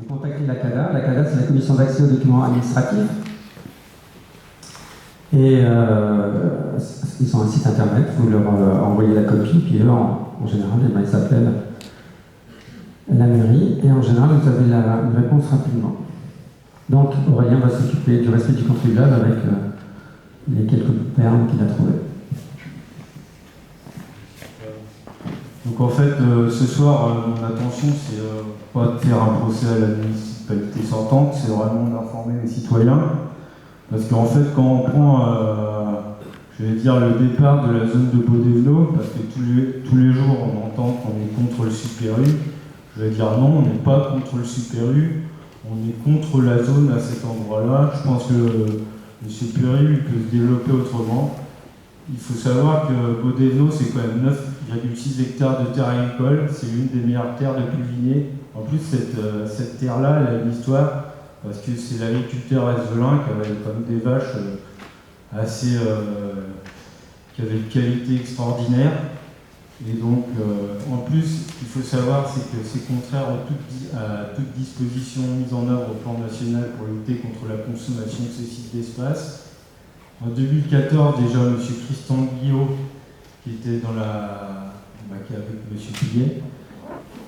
Vous contactez la CADA. La CADA, c'est la commission d'accès aux documents administratifs. Et ils ont un site internet, vous leur envoyez la copie, puis eux, en général, ils s'appellent la mairie, et en général, vous avez une réponse rapidement. Donc, Aurélien va s'occuper du respect du contribuable avec les quelques termes qu'il a trouvés. Donc en fait, ce soir, mon intention, c'est pas de faire un procès à la municipalité sortante, c'est vraiment d'informer les citoyens. Parce qu'en fait, quand on prend, je vais dire, le départ de la zone de Beaudesvenaux, parce que tous les jours, on entend qu'on est contre le Super U, je vais dire non, on n'est pas contre le Super U, on est contre la zone à cet endroit-là. Je pense que le Super U peut se développer autrement. Il faut savoir que Beaudesvenaux, c'est quand même 9,6 hectares de terre agricole, c'est l'une des meilleures terres de Pulvigné. En plus, cette terre-là, elle a une histoire, parce que c'est l'agriculteur Esvelin qui avait comme des vaches qui avaient une qualité extraordinaire. Et donc, en plus, ce qu'il faut savoir, c'est que c'est contraire à toute disposition mise en œuvre au plan national pour lutter contre la consommation excessive d'espace. En 2014, déjà, M. Christian Guillot, qui était avec M. Pillet,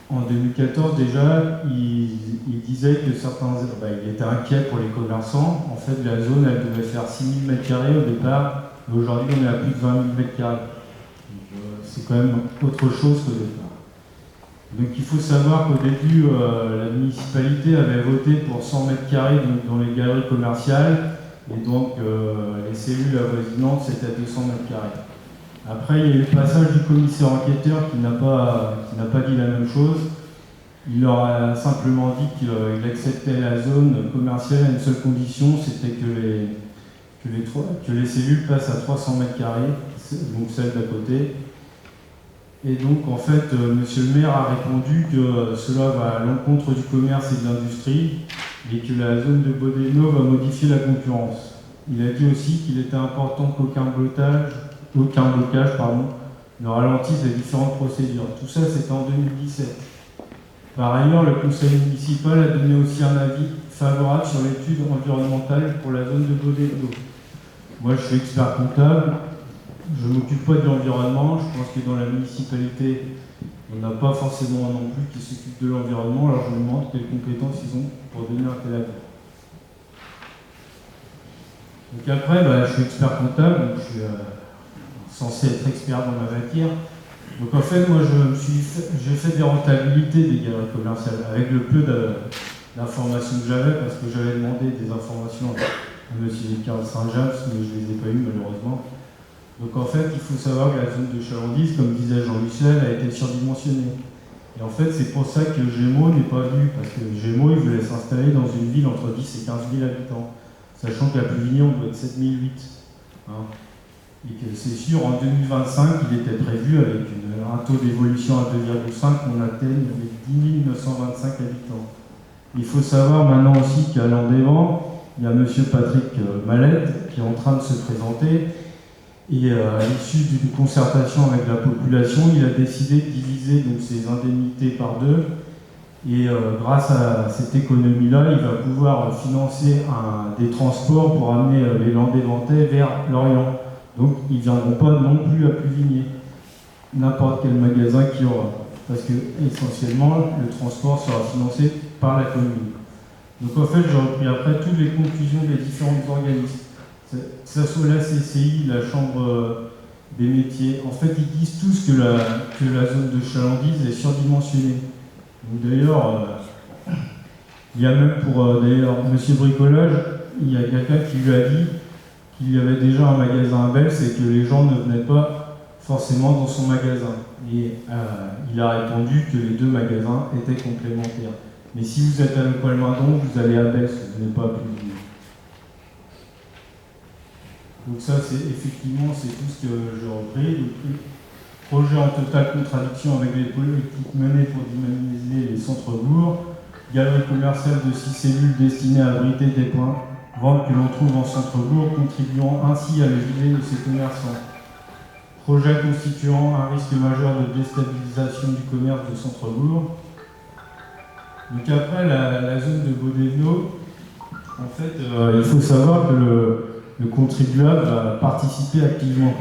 en 2014, déjà, il disait que il était inquiet pour les commerçants. En fait, la zone, elle devait faire 6 000 m² au départ, mais aujourd'hui, on est à plus de 20 000 m². C'est quand même autre chose qu'au départ. Donc il faut savoir qu'au début, la municipalité avait voté pour 100 m² dans les galeries commerciales, et donc les cellules avoisinantes, c'était à 200 m². Après, il y a eu le passage du commissaire enquêteur qui n'a pas dit la même chose. Il leur a simplement dit qu'il acceptait la zone commerciale à une seule condition, c'était que les cellules passent à 300 m², donc celle d'à côté. Et donc, en fait, monsieur le maire a répondu que cela va à l'encontre du commerce et de l'industrie et que la zone de Beaudesvenaux va modifier la concurrence. Il a dit aussi qu'il était important qu'aucun blocage ne ralentisse les différentes procédures. Tout ça, c'était en 2017. Par ailleurs, le conseil municipal a donné aussi un avis favorable sur l'étude environnementale pour la zone de Beaudesvenaux. Moi, je suis expert comptable. Je ne m'occupe pas de l'environnement. Je pense que dans la municipalité, on n'a pas forcément non plus qui s'occupe de l'environnement. Alors je me demande quelles compétences ils ont pour donner un tel avis. Donc après, je suis expert comptable, donc je suis censé être expert dans la matière. Donc en fait, moi, j'ai fait des rentabilités des galeries commerciales avec le peu d'informations que j'avais, parce que j'avais demandé des informations à M. Carl Saint-James, mais je ne les ai pas eues malheureusement. Donc en fait, il faut savoir que la zone de Chalandise, comme disait Jean-Michel, a été surdimensionnée. Et en fait, c'est pour ça que Gémeaux n'est pas venu, parce que Gémeaux, il voulait s'installer dans une ville entre 10 et 15 000 habitants, sachant qu'à Pulvigny, on doit être 7 008. Et que c'est sûr, en 2025, il était prévu avec un taux d'évolution à 2,5 qu'on atteigne avec 10 925 habitants. Il faut savoir maintenant aussi qu'à Landévent, il y a M. Patrick Mallette qui est en train de se présenter. Et à l'issue d'une concertation avec la population, il a décidé de diviser donc, ses indemnités par deux. Et grâce à cette économie-là, il va pouvoir financer des transports pour amener les Landéventais vers Lorient. Donc ils ne viendront pas non plus à Pulvigné, n'importe quel magasin qu'il y aura. Parce que essentiellement, le transport sera financé par la commune. Donc en fait, j'ai repris après toutes les conclusions des différents organismes. Que ce soit la CCI, la Chambre des métiers, en fait, ils disent tous que la zone de Chalandise est surdimensionnée. D'ailleurs, il y a même pour Monsieur Bricolage, il y a quelqu'un qui lui a dit qu'il y avait déjà un magasin à Bels et que les gens ne venaient pas forcément dans son magasin. Et il a répondu que les deux magasins étaient complémentaires. Mais si vous êtes à Lepoil-Mindon, vous allez à Bels, vous n'êtes pas à Pulvigny. Donc ça, c'est effectivement, c'est tout ce que j'ai repris. Donc, projet en totale contradiction avec les politiques menées pour dynamiser les centres-bourgs. Galerie commerciale de 6 cellules destinées à abriter des points ventes que l'on trouve en centre-bourg, contribuant ainsi à le vider de ses commerçants. Projet constituant un risque majeur de déstabilisation du commerce de centre-bourg. Donc après, la zone de Bodevno, en fait, il faut savoir que le contribuable va participer activement.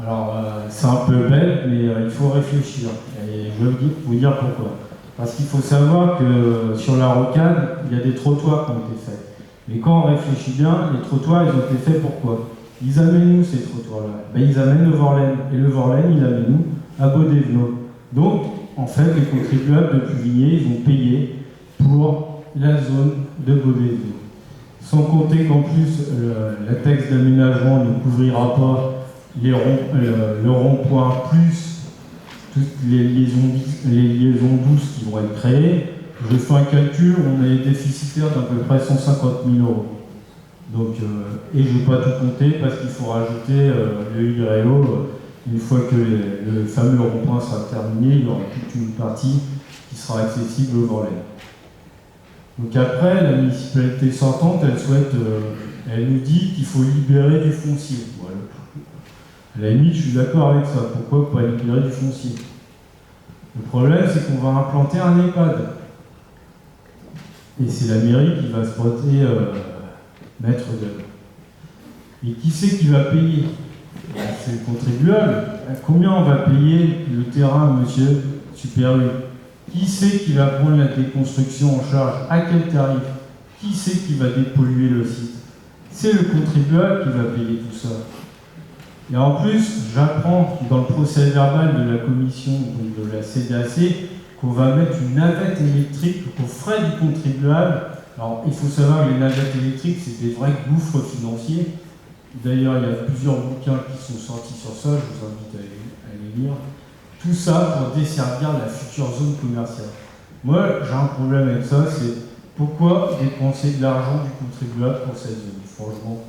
Alors, c'est un peu bête, mais il faut réfléchir. Et je vais vous dire pourquoi. Parce qu'il faut savoir que sur la rocade, il y a des trottoirs qui ont été faits. Mais quand on réfléchit bien, les trottoirs, ils ont été faits pourquoi? Ils amènent nous ces trottoirs-là. Ben, ils amènent le Vorlaine. Et le Vorlaine, il amène nous à Bodevno. Donc, en fait, les contribuables de Puvigné, ils vont payer pour la zone de Bodevno. Sans compter qu'en plus, la taxe d'aménagement ne couvrira pas le rond-point plus toutes les liaisons douces qui vont être créées. Je fais un calcul, on est déficitaire d'à peu près 150 000 €. Donc, et je ne vais pas tout compter parce qu'il faut rajouter le IREO. Une fois que le fameux rond-point sera terminé, il y aura toute une partie qui sera accessible au Vorlaine. Donc après, la municipalité sortante, elle nous dit qu'il faut libérer du foncier. Voilà. À la limite, je suis d'accord avec ça. Pourquoi pas libérer du foncier? Le problème, c'est qu'on va implanter un EHPAD. Et c'est la mairie qui va se porter maître d'œuvre. Et qui c'est qui va payer? C'est le contribuable. Combien on va payer le terrain, monsieur Super-U? Qui c'est qui va prendre la déconstruction en charge? À quel tarif? Qui c'est qui va dépolluer le site? C'est le contribuable qui va payer tout ça. Et en plus, j'apprends dans le procès verbal de la commission, donc de la CDAC, qu'on va mettre une navette électrique aux frais du contribuable. Alors, il faut savoir que les navettes électriques, c'est des vrais gouffres financiers. D'ailleurs, il y a plusieurs bouquins qui sont sortis sur ça, je vous invite à les lire. Tout ça pour desservir la future zone commerciale. Moi, j'ai un problème avec ça, c'est pourquoi dépenser de l'argent du contribuable pour cette zone? Franchement,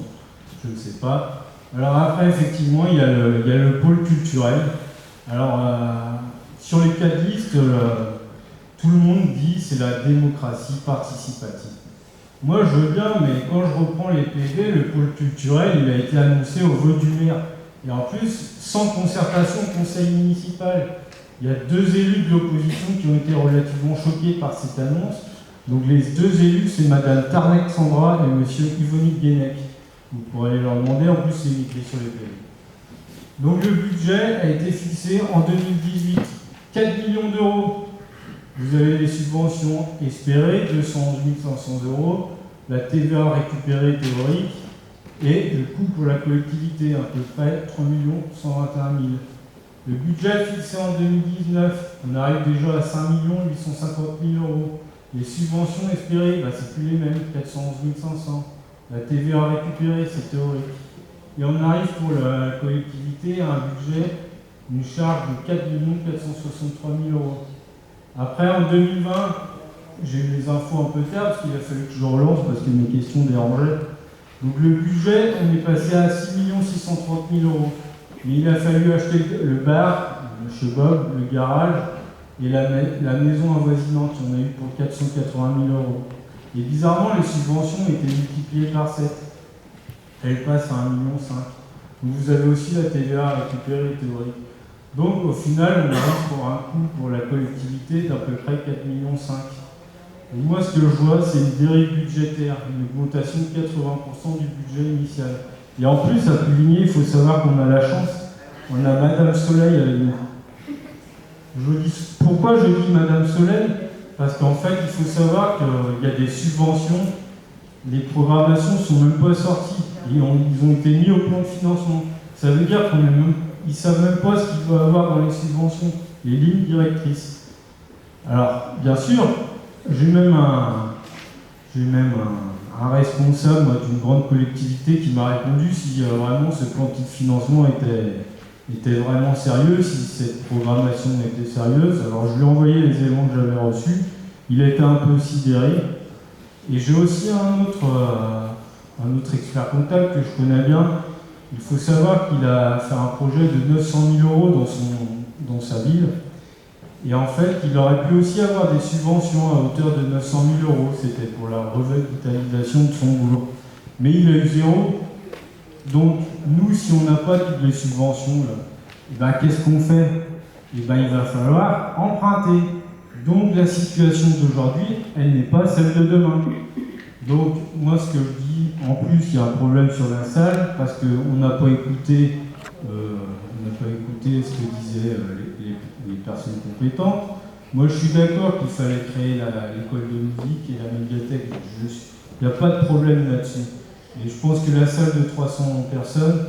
je ne sais pas. Alors après, effectivement, il y a le pôle culturel. Alors, sur les 4 listes, tout le monde dit c'est la démocratie participative. Moi, je veux bien, mais quand je reprends les PV, le pôle culturel, il a été annoncé au vote du maire. Et en plus, sans concertation au conseil municipal. Il y a 2 élus de l'opposition qui ont été relativement choqués par cette annonce. Donc les 2 élus, c'est Madame Tarnek Sandra et Monsieur Yvonique Guénec. Vous pourrez aller leur demander, en plus c'est écrit sur les PV. Donc le budget a été fixé en 2018, 4 millions d'euros. Vous avez les subventions espérées, 211 500 €, la TVA récupérée théorique, et le coût pour la collectivité, à peu près 3 121 000. Le budget fixé en 2019, on arrive déjà à 5 850 000 €. Les subventions espérées, c'est plus les mêmes, 411 500. La TVA récupérée, c'est théorique. Et on arrive pour la collectivité à un budget, une charge de 4 463 000 €. Après, en 2020, j'ai eu les infos un peu tard, parce qu'il a fallu que je relance, parce que mes questions dérangeaient. Donc le budget, on est passé à 6 630 000 €. Mais il a fallu acheter le bar, chez Bob, le garage, et la maison avoisinante, on a eu pour 480 000 €. Et bizarrement, les subventions étaient multipliées par 7. Elles passent à 1,5 million. Donc vous avez aussi la TVA récupérée théorique. Donc au final, on arrive pour un coût pour la collectivité d'à peu près 4,5 millions. Et moi, ce que je vois, c'est une dérive budgétaire, une augmentation de 80% du budget initial. Et en plus, à Puvigné, il faut savoir qu'on a la chance, on a Madame Soleil avec nous. Pourquoi je dis Madame Soleil? Parce qu'en fait, il faut savoir qu'il y a des subventions, les programmations ne sont même pas sorties. Ils ont été mis au plan de financement. Ça veut dire qu'ils ne savent même pas ce qu'il va y avoir dans les subventions, les lignes directrices. Alors, bien sûr, j'ai même un responsable d'une grande collectivité qui m'a répondu si vraiment ce plan de financement était vraiment sérieux, si cette programmation était sérieuse. Alors je lui ai envoyé les éléments que j'avais reçus, il a été un peu sidéré. Et j'ai aussi un autre expert comptable que je connais bien. Il faut savoir qu'il a fait un projet de 900 000 € dans sa ville. Et en fait, il aurait pu aussi avoir des subventions à hauteur de 900 000 €. C'était pour la revitalisation de son boulot. Mais il a eu 0. Donc, nous, si on n'a pas toutes les subventions, là, qu'est-ce qu'on fait? Il va falloir emprunter. Donc la situation d'aujourd'hui, elle n'est pas celle de demain. Donc moi ce que je dis, en plus il y a un problème sur la salle parce qu'on n'a pas écouté ce que disaient les personnes compétentes. Moi je suis d'accord qu'il fallait créer l'école de musique et la médiathèque. Il n'y a pas de problème là-dessus. Et je pense que la salle de 300 personnes,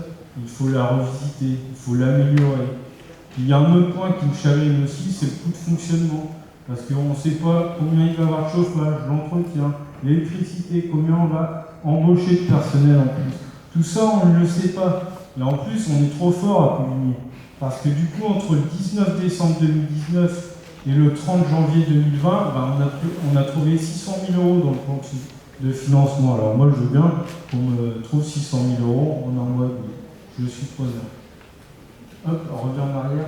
il faut la revisiter, il faut l'améliorer. Il y a un autre point qui me chagrine aussi, c'est le coût de fonctionnement. Parce qu'on ne sait pas combien il va y avoir de chauffage, l'entretien, l'électricité, combien on va embaucher de personnel en plus. Tout ça, on ne le sait pas. Et en plus, on est trop fort à Coligny. Parce que du coup, entre le 19 décembre 2019 et le 30 janvier 2020, on a trouvé 600 000 euros dans le plan de financement. Alors moi, je veux bien qu'on me trouve 600 000 euros en un mois. Je suis preneur. Hop, on revient en arrière.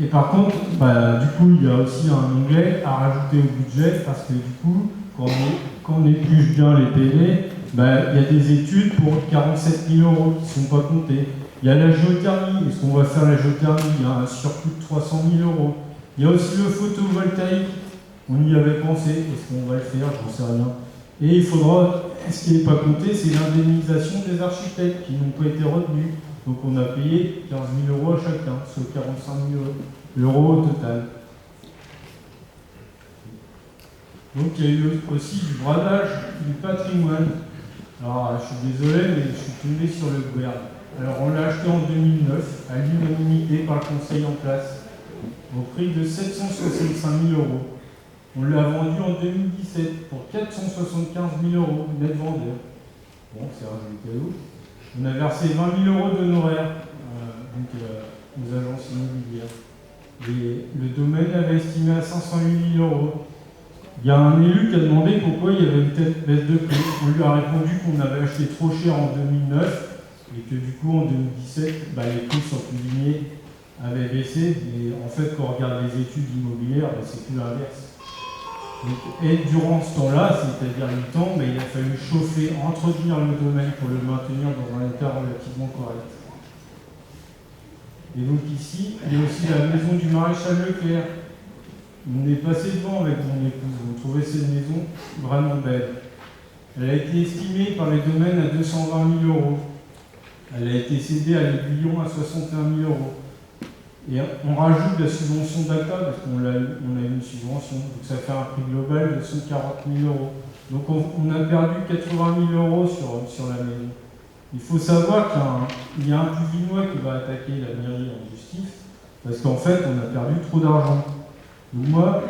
Et par contre, du coup, il y a aussi un onglet à rajouter au budget parce que du coup, quand on épluche bien les PV, il y a des études pour 47 000 euros qui ne sont pas comptées. Il y a la géothermie. Est-ce qu'on va faire la géothermie? Il y a un surcoût de 300 000 euros. Il y a aussi le photovoltaïque. On y avait pensé. Est-ce qu'on va le faire? J'en sais rien. Et il faudra, ce qui n'est pas compté, c'est l'indemnisation des architectes qui n'ont pas été retenus. Donc on a payé 15 000 euros à chacun, soit 45 000 euros au total. Donc il y a eu aussi du bradage du patrimoine. Alors je suis désolé, mais je suis tombé sur le gouvernement. Alors on l'a acheté en 2009, à l'unanimité par le conseil en place, au prix de 765 000 euros. On l'a vendu en 2017 pour 475 000 euros, net vendeur. Bon, c'est un joli cadeau. On a versé 20 000 euros d'honoraires aux agences immobilières. Le domaine avait estimé à 508 000 euros. Il y a un élu qui a demandé pourquoi il y avait une telle baisse de prix. On lui a répondu qu'on avait acheté trop cher en 2009 et que du coup en 2017, les prix sur Coligny avaient baissé. Et en fait, quand on regarde les études immobilières, c'est tout l'inverse. Et durant ce temps-là, c'est-à-dire 8 ans, il a fallu chauffer, entretenir le domaine pour le maintenir dans un état relativement correct. Et donc ici, il y a aussi la maison du maréchal Leclerc. On est passé devant avec mon épouse. On trouvait cette maison vraiment belle. Elle a été estimée par les domaines à 220 000 euros. Elle a été cédée à l'Aiguillon à 61 000 euros. Et on rajoute la subvention d'ACA, parce qu'on a eu une subvention, donc ça fait un prix global de 140 000 euros. Donc on a perdu 80 000 euros sur la maison. Il faut savoir qu'il y a un Puvinois qui va attaquer la mairie en justice, parce qu'en fait on a perdu trop d'argent. Donc moi,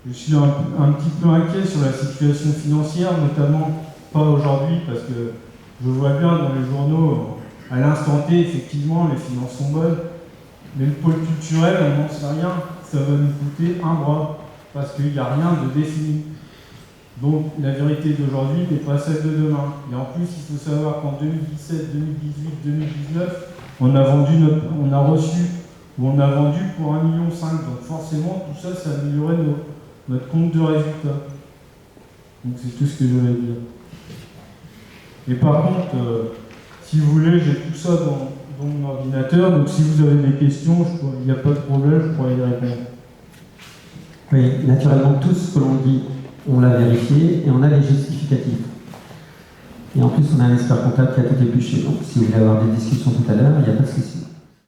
je suis un petit peu inquiet sur la situation financière, notamment pas aujourd'hui, parce que je vois bien dans les journaux, à l'instant T, effectivement, les finances sont bonnes. Mais le pôle culturel, on n'en sait rien, ça va nous coûter un bras, parce qu'il n'y a rien de défini. Donc la vérité d'aujourd'hui n'est pas celle de demain. Et en plus, il faut savoir qu'en 2017, 2018, 2019, on a vendu pour 1,5 million. Donc forcément, tout ça, ça améliorait notre compte de résultat. Donc c'est tout ce que je voulais dire. Et par contre, si vous voulez, j'ai tout ça dans mon ordinateur, donc si vous avez des questions, il n'y a pas de problème, je pourrais y répondre. Oui, naturellement, tout ce que l'on dit, on l'a vérifié et on a les justificatifs. Et en plus, on a un expert comptable qui a tout épluché. Donc, si vous voulez avoir des discussions tout à l'heure, il n'y a pas de souci.